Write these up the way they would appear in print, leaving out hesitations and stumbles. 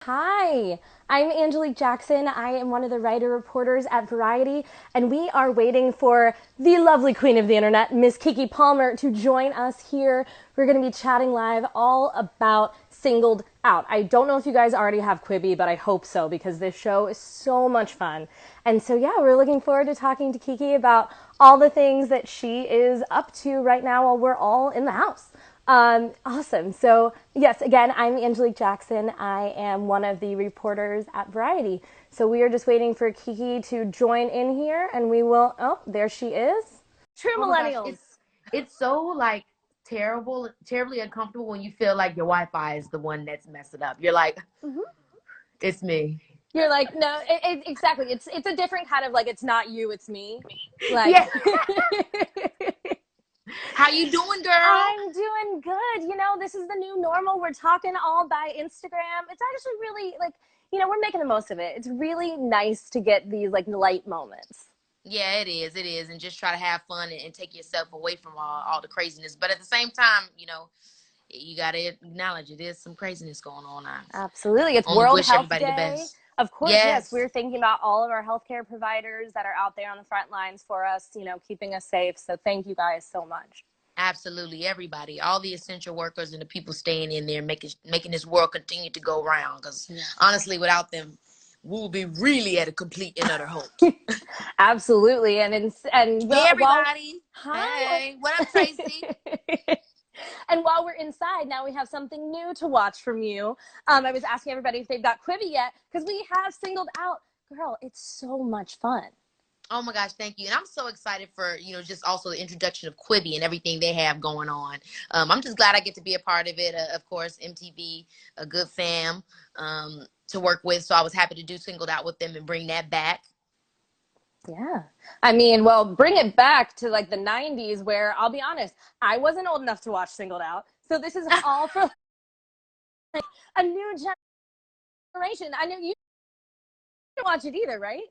Hi, I'm Angelique Jackson. I am one of the writer reporters at Variety, and we are waiting for the lovely queen of the internet, Miss Keke Palmer, to join us here. We're going to be chatting live all about Singled Out. I don't know if you guys already have Quibi, but I hope so because this show is so much fun. And so, yeah, we're looking forward to talking to Keke about all the things that she is up to right now while we're all in the house. Awesome. So, yes, again, I'm Angelique Jackson. I am one of the reporters at Variety. So, we are just waiting for Kiki to join in here, and we will. Oh, there she is. True Oh my gosh, millennials. it's so like terribly uncomfortable when you feel like your Wi-Fi is the one that's messed it up. You're like, it's me. You're like, no, exactly. It's a different kind of like, it's not you, it's me. Like, Yeah. How you doing, girl? I'm doing good. This is the new normal. We're talking all by Instagram. It's actually really like, we're making the most of it. It's really nice to get these like light moments. Yeah, it is. It is. And just try to have fun and take yourself away from all the craziness. But at the same time, you got to acknowledge it is some craziness going on. I Absolutely. It's only World wish Health everybody the Day. best. Of course, yes, Yes, we're thinking about all of our healthcare providers that are out there on the front lines for us, keeping us safe. So thank you guys so much. absolutely. Everybody, all the essential workers and the people staying in there, making this world continue to go round. Because Yeah. honestly, without them, we'll be really at a complete and utter halt. Absolutely. And Hey, while everybody. hi. Hey, what up, Tracy? And while we're inside, now we have something new to watch from you. I was asking everybody if they've got Quibi yet, because we have Singled Out. Girl, it's so much fun. Oh my gosh, thank you. And I'm so excited for, just also the introduction of Quibi and everything they have going on. I'm just glad I get to be a part of it. Of course, MTV, a good fam to work with. So I was happy to do Singled Out with them and bring that back. Yeah. I mean, well, bring it back to like the 90s where I'll be honest, I wasn't old enough to watch Singled Out. So this is all for a new generation. I know you didn't watch it either, right?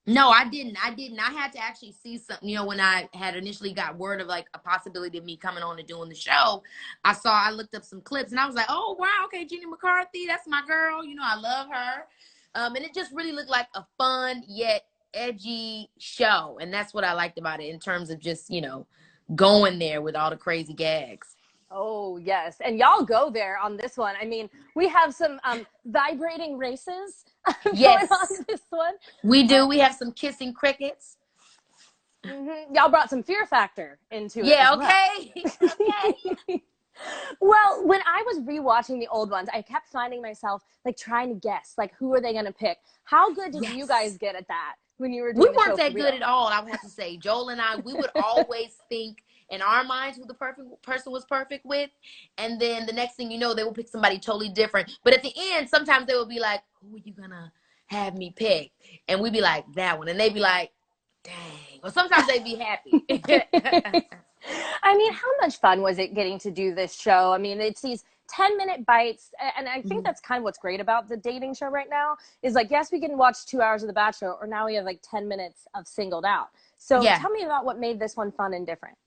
No, I didn't. I had to actually see something, when I had initially got word of like a possibility of me coming on and doing the show. I looked up some clips and I was like, oh, wow, okay, Jenny McCarthy, that's my girl. I love her. And it just really looked like a fun yet edgy show. And that's what I liked about it in terms of just, going there with all the crazy gags. Oh, yes. And y'all go there on this one. I mean, we have some vibrating races going Yes, on this one. we But do. We have some kissing crickets. y'all brought some fear factor into it Yeah, as well. okay. Okay. Well, when I was rewatching the old ones, I kept finding myself like trying to guess, like, who are they going to pick? How good did you guys Yes. get at that when you were We doing the weren't show for that good real? at all, I would have to say. Joel and I, we would always think in our minds who the perfect person was perfect with. And then the next thing you know, they will pick somebody totally different. But at the end, sometimes they will be like, who are you going to have me pick? And we'd be like, that one. And they'd be like, dang. Or sometimes they'd be happy. I mean, how much fun was it getting to do this show? I mean, it's these 10-minute bites. And I think that's kind of what's great about the dating show right now is like, yes, we can watch 2 hours of The Bachelor, or now we have like 10 minutes of Singled Out. So Yeah. tell me about what made this one fun and different.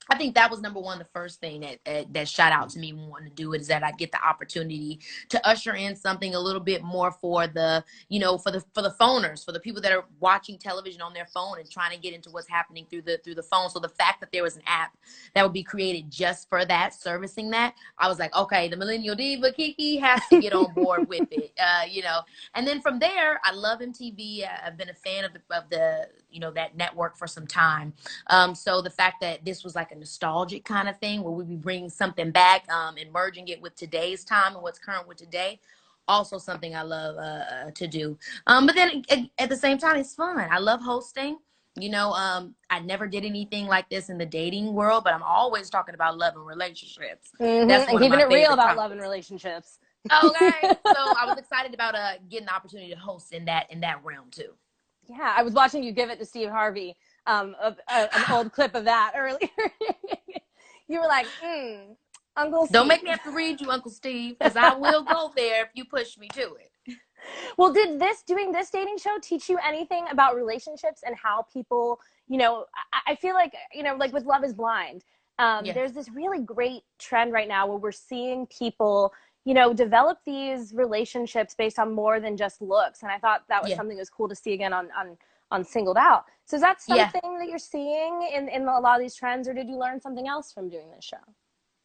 I think that was number one. The first thing that shot out to me wanting to do it is that I get the opportunity to usher in something a little bit more for the for the phoners, for the people that are watching television on their phone and trying to get into what's happening through the phone. So the fact that there was an app that would be created just for that, servicing that, I was like, okay, the millennial diva Kiki has to get on board with it. And then from there, I love MTV. I've been a fan of the that network for some time. So the fact that this was like a nostalgic kind of thing where we'd be bringing something back and merging it with today's time and what's current with today, also something I love to do. But then at the same time, it's fun. I love hosting. I never did anything like this in the dating world, but I'm always talking about love and relationships. That's And one of keeping my it real favorite about love and topics. relationships. Okay, so I was excited about getting the opportunity to host in that realm too. Yeah, I was watching you give it to Steve Harvey, an old clip of that earlier. You were like, Uncle Don't make Steve. me have to read you, Uncle Steve, because I will go there if you push me to it. Well, did doing this dating show teach you anything about relationships and how people, I feel like, like with Love is Blind, Yeah. there's this really great trend right now where we're seeing people, you know, develop these relationships based on more than just looks. And I thought that was Yeah. something that was cool to see again on Singled Out. So is that Yeah. something that you're seeing in a lot of these trends, or did you learn something else from doing this show?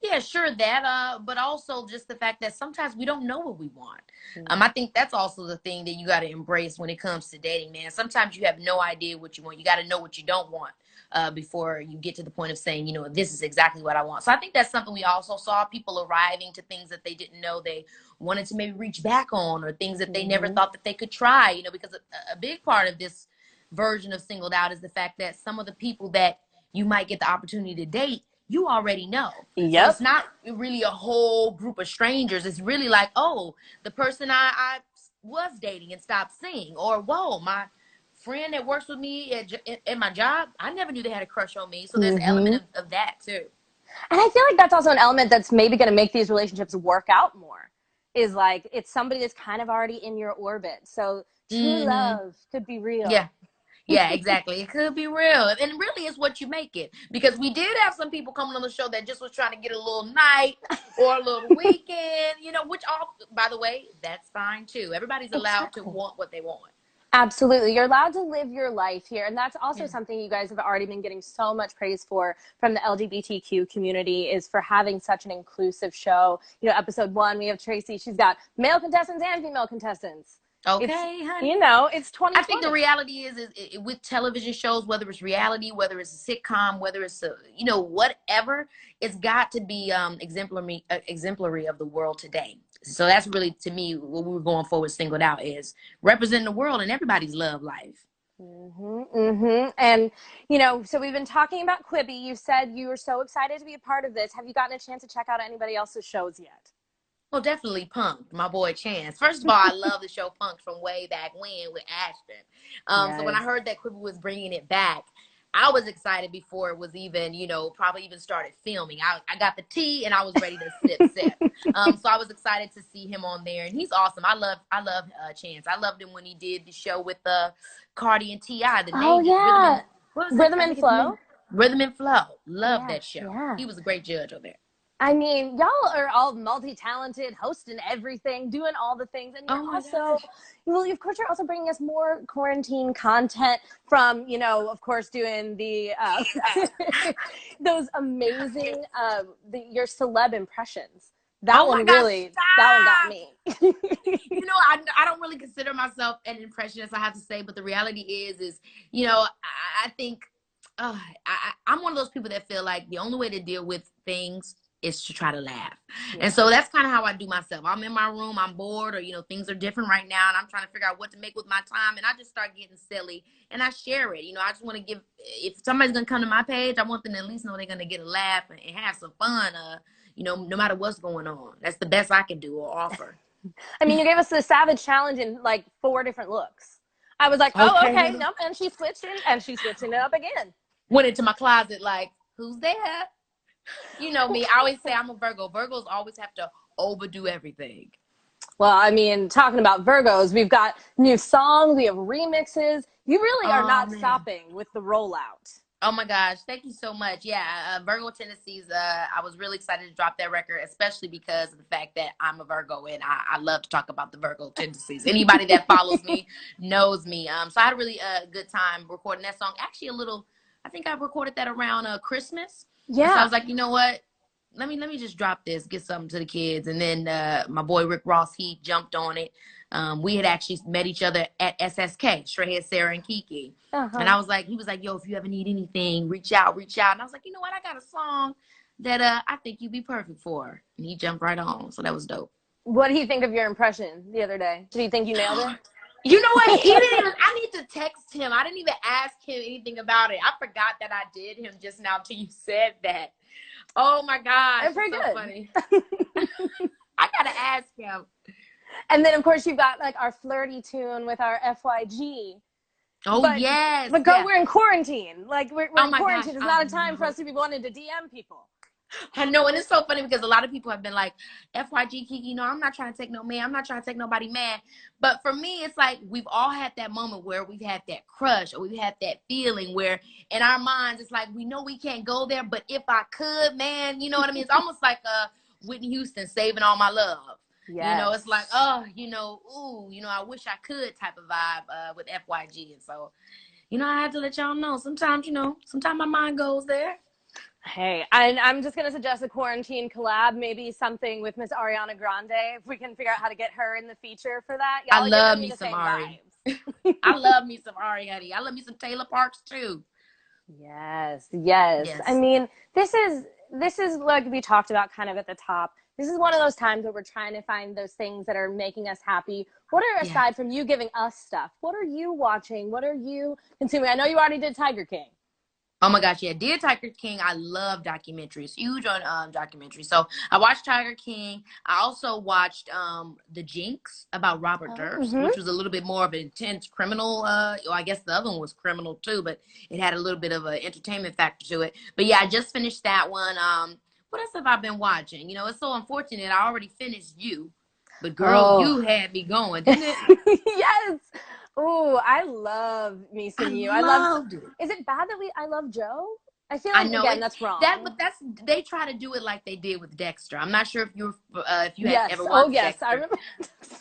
Yeah, sure that, but also just the fact that sometimes we don't know what we want. Mm-hmm. I think that's also the thing that you got to embrace when it comes to dating, man. Sometimes you have no idea what you want. You got to know what you don't want, before you get to the point of saying, you know, this is exactly what I want. So I think that's something we also saw, people arriving to things that they didn't know they wanted to maybe reach back on, or things that they never Mm-hmm. thought that they could try, you know, because a big part of this version of Singled Out is the fact that some of the people that you might get the opportunity to date, you already know. So it's Yep. not really a whole group of strangers. It's really like, oh, the person I was dating and stopped seeing, or whoa, my friend that works with me at my job, I never knew they had a crush on me. So there's an Mm-hmm. element of that too. And I feel like that's also an element that's maybe going to make these relationships work out more. Is like it's somebody that's kind of already in your orbit. So true Mm-hmm. love could be real. Yeah. Yeah, exactly. It could be real. And really it's what you make it. Because we did have some people coming on the show that just was trying to get a little night or a little weekend, you know, which all, by the way, that's fine too. Everybody's allowed to Exactly. want what they want. Absolutely. You're allowed to live your life here. And that's also Yeah. something you guys have already been getting so much praise for from the LGBTQ community, is for having such an inclusive show. You know, episode 1, we have Tracy. She's got male contestants and female contestants. It's, Okay, you honey. know, it's I think the 2020. reality is with television shows, whether it's reality, whether it's a sitcom, whether it's a, you know, whatever, it's got to be exemplary of the world today. So that's really, to me, what we were going forward, Singled Out, is representing the world and everybody's love life. Mm-hmm, mm-hmm. And, you know, so we've been talking about Quibi. You said you were so excited to be a part of this. Have you gotten a chance to check out anybody else's shows yet? Well, definitely Punked, my boy Chance. First of all, I love the show Punked from way back when with Ashton. So when I Yes. heard that Quibi was bringing it back, I was excited before it was even, you know, probably even started filming. I got the tea and I was ready to sip. So I was excited to see him on there, and he's awesome. I love Chance. I loved him when he did the show with Cardi and Ti. The Oh, name is Rhythm yeah. and what was it? Rhythm I and think it's the name. Flow. Rhythm and Flow. Love Yeah, that show. yeah. He was a great judge over there. I mean, y'all are all multi-talented, hosting everything, doing all the things, and you're Oh my also, gosh. well, of course, you're also bringing us more quarantine content from, you know, of course, doing the those amazing your celeb impressions. Oh my gosh, That one got stop! me. You know, I don't really consider myself an impressionist, I have to say, but the reality is, you know, I think I'm one of those people that feel like the only way to deal with things is to try to laugh. And Yeah. so that's kind of how I do myself. I'm in my room, I'm bored, or, you know, things are different right now, and I'm trying to figure out what to make with my time. And I just start getting silly and I share it. You know, I just want to give, if somebody's going to come to my page, I want them to at least know they're going to get a laugh and have some fun, you know, no matter what's going on. That's the best I can do or offer. I mean, you gave us the Savage Challenge in like 4 different looks. I was like, oh, Okay, okay, honey. nope, and she's switching, and she's switching it up again. Went into my closet like, who's there? You know me. I always say I'm a Virgo. Virgos always have to overdo everything. Well, I mean, talking about Virgos, we've got new songs, we have remixes. You really are Oh not man. stopping with the rollout. Oh my gosh. Thank you so much. Yeah. Virgo tendencies. I was really excited to drop that record, especially because of the fact that I'm a Virgo and I love to talk about the Virgo tendencies. Anybody that follows me knows me. So I had a really good time recording that song. Actually, I think I recorded that around Christmas. And so I Yeah. was like, you know what? Let me just drop this, get something to the kids. And then my boy Rick Ross, he jumped on it. We had actually met each other at SSK, Straight Head Sarah and Keke. And Uh-huh. I was like, he was like, yo, if you ever need anything, reach out. And I was like, you know what? I got a song that I think you'd be perfect for. And he jumped right on. So that was dope. What do you think of your impression the other day? Do you think you nailed it? You know what? He didn't even, I need to text him. I didn't even ask him anything about it. I forgot that I did him just now till you said that. Oh my gosh. It's pretty It's so good. funny. I gotta ask him. And then, of course, you've got like our flirty tune with our FYG. Oh But yes. but girl, Yeah. we're in quarantine. Like we're Oh in my gosh. quarantine. It's I not a time for know. us to be wanting to DM people. I know, and it's so funny because a lot of people have been like, FYG Kiki, no, I'm not trying to take no man. I'm not trying to take nobody man. But for me, it's like we've all had that moment where we've had that crush or we've had that feeling where in our minds, it's like, we know we can't go there, but if I could, man, you know what I mean? It's almost like Whitney Houston, Saving All My Love. You know, it's like, Yes. oh, ooh, I wish I could type of vibe with FYG. And so, I had to let y'all know. Sometimes, sometimes my mind goes there. Hey, and I'm just gonna suggest a quarantine collab, maybe something with Miss Ariana Grande. If we can figure out how to get her in the feature for that, I y'all are love giving me me the some same Ari. vibes. I love me some Ari, honey. I love me some Taylor Parks too. Yes, yes. I Yes. mean, this is like we talked about kind of at the top. This is one of those times where we're trying to find those things that are making us happy. What are, Yeah. aside from you giving us stuff, what are you watching? What are you consuming? I know you already did Tiger King. Oh my gosh, yeah. Dear Tiger King, I love documentaries. Huge on documentaries. So I watched Tiger King. I also watched The Jinx about Robert Oh, Durst, mm-hmm. which was a little bit more of an intense criminal. Well, I guess the other one was criminal too, but it had a little bit of an entertainment factor to it. But yeah, I just finished that one. What else have I been watching? It's so unfortunate. I already finished You, but girl, Oh, you had me going, didn't it? yes. Oh, I love me I some you. I love. loved it. Is it bad that I love Joe? I feel I like know again it. that's But wrong. that's they try to do it like they did with Dexter. I'm not sure if you had Yes. ever Oh, watched yes. I Dexter, remember.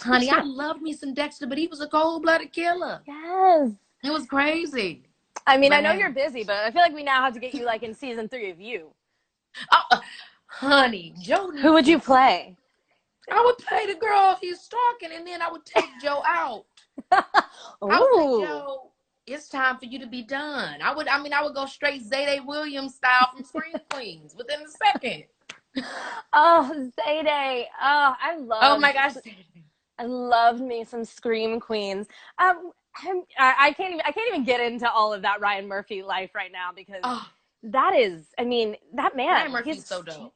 honey. I loved me some Dexter, but he was a cold blooded killer. Yes. It was crazy. I mean, I But know hey, you're busy, but I feel like we now have to get you like in season 3 of You. oh, honey, Joe Who needs would you some. play? I would play the girl he's stalking, and then I would take Joe out. I was like, Ooh. Joe, it's time for you to be done. I would go straight Zayday Williams style from Scream Queens within a second. Oh, Zayday. Oh, Oh my gosh. I loved me some Scream Queens. I can't even get into all of that Ryan Murphy life right now because Oh, that is, I mean, that Ryan man, Murphy's so dope.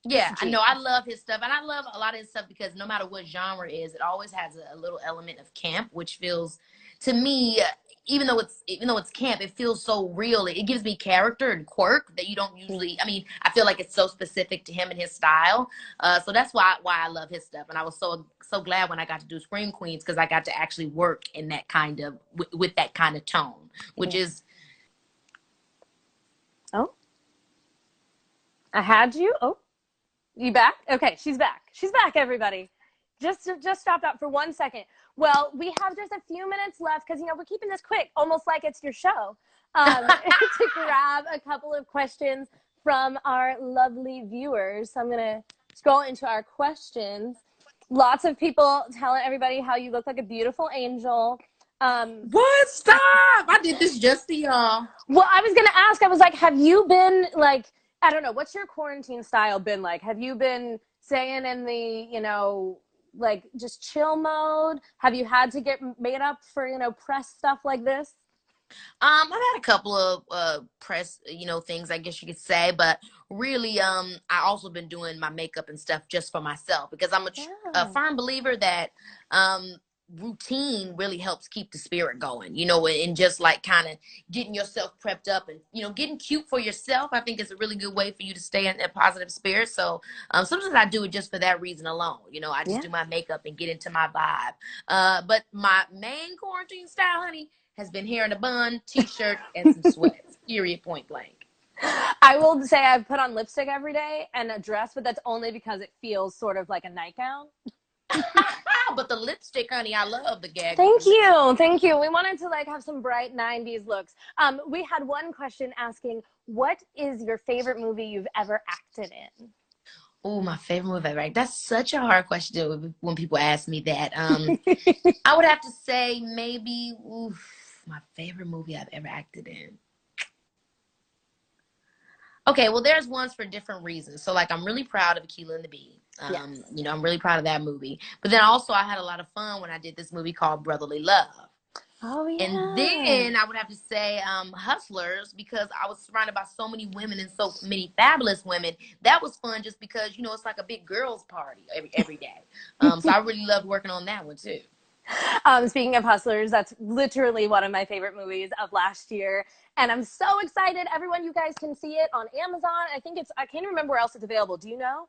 he's Yeah, a I know. genius. I love his stuff, and I love a lot of his stuff because no matter what genre it is, it always has a little element of camp, which feels to me, even though it's camp, it feels so real. It gives me character and quirk that you don't usually. I mean, I feel like it's so specific to him and his style. So that's why I love his stuff, and I was so glad when I got to do Scream Queens because I got to actually work in that kind of with that kind of tone, which Yeah. is Oh, I had you. Oh, you back? Okay, she's back. She's back, everybody. Just stopped out for 1 second. Well, we have just a few minutes left because we're keeping this quick, almost like it's your show. To grab a couple of questions from our lovely viewers. So I'm gonna scroll into our questions. Lots of people telling everybody how you look like a beautiful angel. what? Stop! I did this just for y'all. Well, I was gonna ask. I was like, have you been like, I don't know, what's your quarantine style been like? Have you been staying in the, like just chill mode? Have you had to get made up for, press stuff like this? I've had a couple of press, things I guess you could say, but really, I also been doing my makeup and stuff just for myself because I'm a Yeah. firm believer that routine really helps keep the spirit going, and just like kind of getting yourself prepped up and getting cute for yourself. I think is a really good way for you to stay in a positive spirit. So sometimes I do it just for that reason alone. I just Yeah. do my makeup and get into my vibe. But my main quarantine style, honey, has been hair in a bun, t-shirt, and some sweats. Period. Point blank. I will say I've put on lipstick every day and a dress, but that's only because it feels sort of like a nightgown. But the lipstick, honey, I love the gag with the Thank lipstick. you. Thank you. We wanted to like have some bright 90s looks. We had one question asking, what is your favorite movie you've ever acted in? Oh, my favorite movie ever. That's such a hard question when people ask me that. I would have to say maybe my favorite movie I've ever acted in. Okay, well, there's ones for different reasons. So, like, I'm really proud of Aquila and the Bee. Yes. I'm really proud of that movie. But then also, I had a lot of fun when I did this movie called Brotherly Love. Oh And yeah. then I would have to say Hustlers because I was surrounded by so many women and so many fabulous women. That was fun just because, it's like a big girls' party every day. So I really loved working on that one too. Speaking of Hustlers, that's literally one of my favorite movies of last year. And I'm so excited. Everyone, you guys can see it on Amazon. I can't remember where else it's available. Do you know?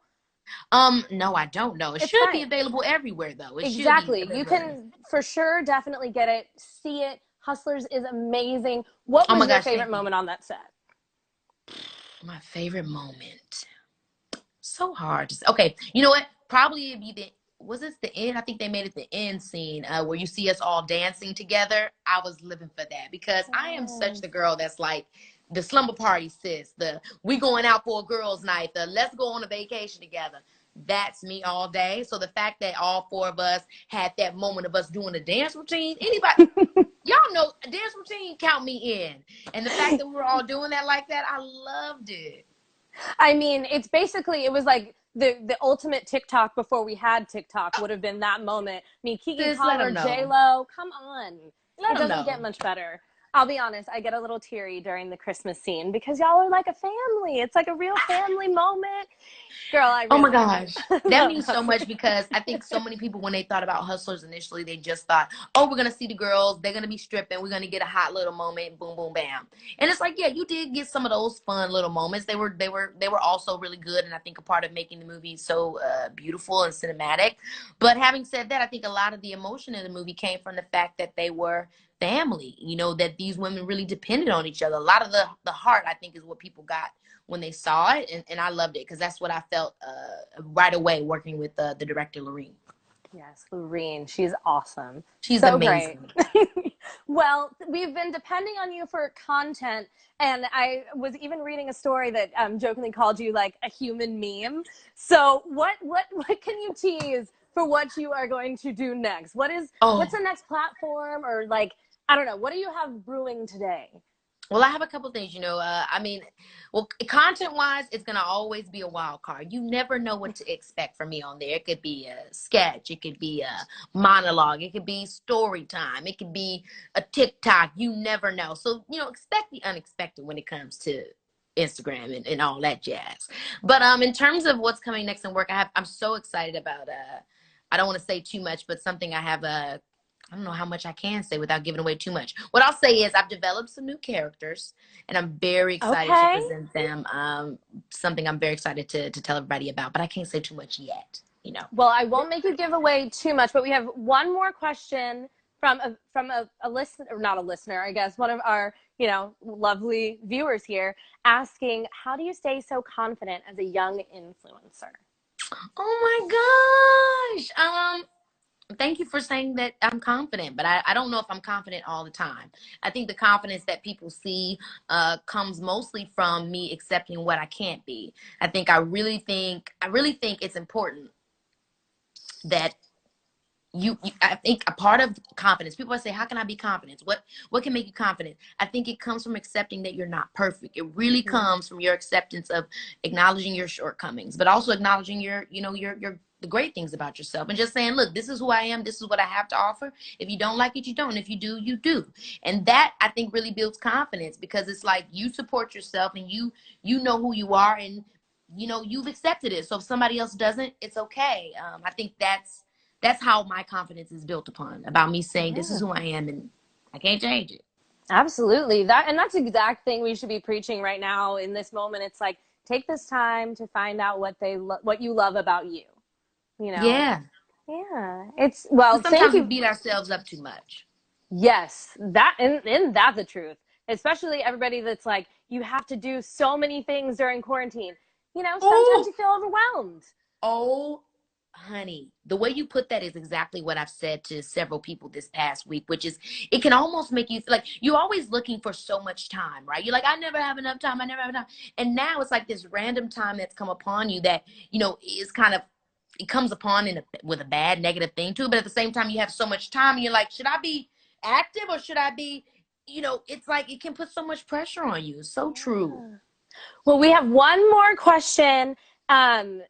No, I don't know. It It's should be fine. available everywhere though. It should be Exactly. You available everywhere. can for sure definitely get it, see it. Hustlers is amazing. What Oh was my your gosh, favorite thank you. moment on that set? My favorite moment. So hard to say. Okay, you know what? Probably it'd be was this the end? I think they made it the end scene where you see us all dancing together. I was living for that because I am such Yes. the girl that's like the slumber party sis, the we going out for a girls' night, the let's go on a vacation together. That's me all day. So the fact that all four of us had that moment of us doing a dance routine, anybody, y'all know a dance routine, count me in. And the fact that we were all doing that like that, I loved it. I mean, it's basically, it was like the ultimate TikTok before we had TikTok would have been that moment. Me, Keke Sis, let Palmer, them know. J-Lo, come on. Let It them doesn't get know. much better. I'll be honest, I get a little teary during the Christmas scene because y'all are like a family. It's like a real family moment. Girl, I Oh my really gosh. That love means so much that. because I think so many people, when they thought about Hustlers initially, they just thought, oh, we're going to see the girls. They're going to be stripping. We're going to get a hot little moment. Boom, boom, bam. And it's like, yeah, you did get some of those fun little moments. They were also really good. And I think a part of making the movie so beautiful and cinematic. But having said that, I think a lot of the emotion in the movie came from the fact that they were family, that these women really depended on each other. A lot of the heart, I think, is what people got when they saw it, and I loved it because that's what I felt right away working with the director Lorene. Yes, Lorene, she's awesome. She's So great. amazing. Well, we've been depending on you for content, and I was even reading a story that jokingly called you like a human meme. So, what can you tease for what you are going to do next? What's Oh, the next platform, or like I don't know, what do you have brewing today? well, I have a couple things, I mean, well, content wise, it's going to always be a wild card. You never know what to expect from me on there. It could be a sketch, it could be a monologue, it could be story time, it could be a TikTok. You never know. So, expect the unexpected when it comes to Instagram and all that jazz. But in terms of what's coming next in work, I'm so excited about I don't want to say too much, but something I have I don't know how much I can say without giving away too much. What I'll say is I've developed some new characters, and I'm very excited to Okay. present them. Something I'm very excited to tell everybody about, but I can't say too much yet. Well, I won't make you give away too much, but we have one more question from a listener, or not a listener, I guess, one of our lovely viewers here, asking, how do you stay so confident as a young influencer? Oh my gosh. Thank you for saying that I'm confident, but I don't know if I'm confident all the time. I think the confidence that people see comes mostly from me accepting what I can't be. I really think it's important that I think a part of confidence, people say, how can I be confident? What can make you confident? I think it comes from accepting that you're not perfect. It really Mm. comes from your acceptance of acknowledging your shortcomings, but also acknowledging your the great things about yourself, and just saying, look, this is who I am, this is what I have to offer. If you don't like it, you don't. If you do, you do. And that, I think, really builds confidence, because it's like you support yourself, and you know who you are, and you've accepted it. So if somebody else doesn't, it's okay. I think that's how my confidence is built upon, about me saying this is Yeah. who I am and I can't change it. Absolutely. That's the exact thing we should be preaching right now in this moment. It's like, take this time to find out what you love about you, you know? Yeah. Yeah. It's well, And thank sometimes we you. beat ourselves up too much. Yes, and that's the truth. Especially everybody that's like, you have to do so many things during quarantine. Sometimes Oh, you feel overwhelmed. oh, honey, the way you put that is exactly what I've said to several people this past week, which is, it can almost make you feel like you're always looking for so much time, right? You're like, I never have enough time. I never have enough. And now it's like this random time that's come upon you that, is kind of, it comes upon with a bad negative thing too. But at the same time, you have so much time and you're like, should I be active or should I be, it's like it can put so much pressure on you. It's so true. Yeah. Well, we have one more question. Um,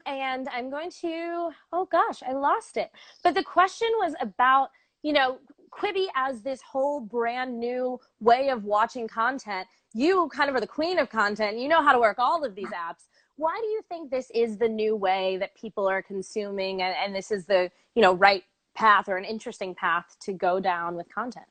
and I'm going to, oh gosh, I lost it. But the question was about, you know, Quibi as this whole brand new way of watching content. You kind of are the queen of content. You know how to work all of these apps. Why do you think this is the new way that people are consuming, and this is the, right path, or an interesting path to go down with content?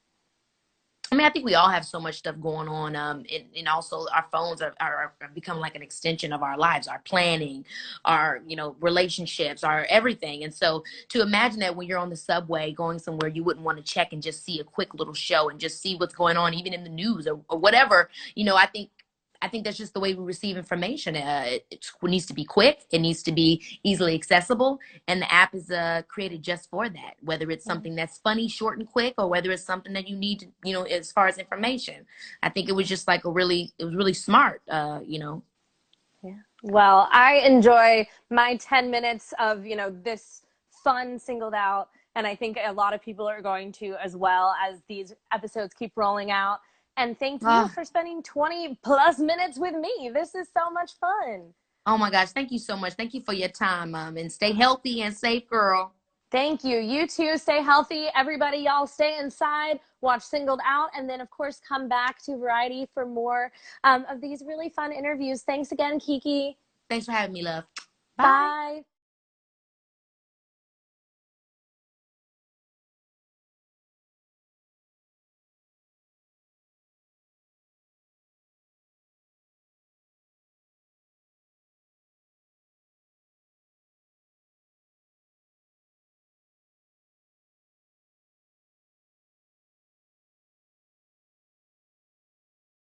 I mean, I think we all have so much stuff going on. And also our phones are become like an extension of our lives, our planning, our, relationships, our everything. And so to imagine that when you're on the subway going somewhere, you wouldn't want to check and just see a quick little show and just see what's going on, even in the news or whatever, I think I think that's just the way we receive information. It needs to be quick. It needs to be easily accessible. And the app is created just for that, whether it's something that's funny, short and quick, or whether it's something that you need to, as far as information. I think it was just like it was really smart, Yeah. Well, I enjoy my 10 minutes of, this fun singled out. And I think a lot of people are going to as well as these episodes keep rolling out. And thank you Oh, for spending 20 plus minutes with me. This is so much fun. oh my gosh. Thank you so much. Thank you for your time, and stay healthy and safe, girl. Thank you. You too. Stay healthy. Everybody, y'all stay inside, watch Singled Out, and then, of course, come back to Variety for more of these really fun interviews. Thanks again, Kiki. Thanks for having me, love. Bye. Bye.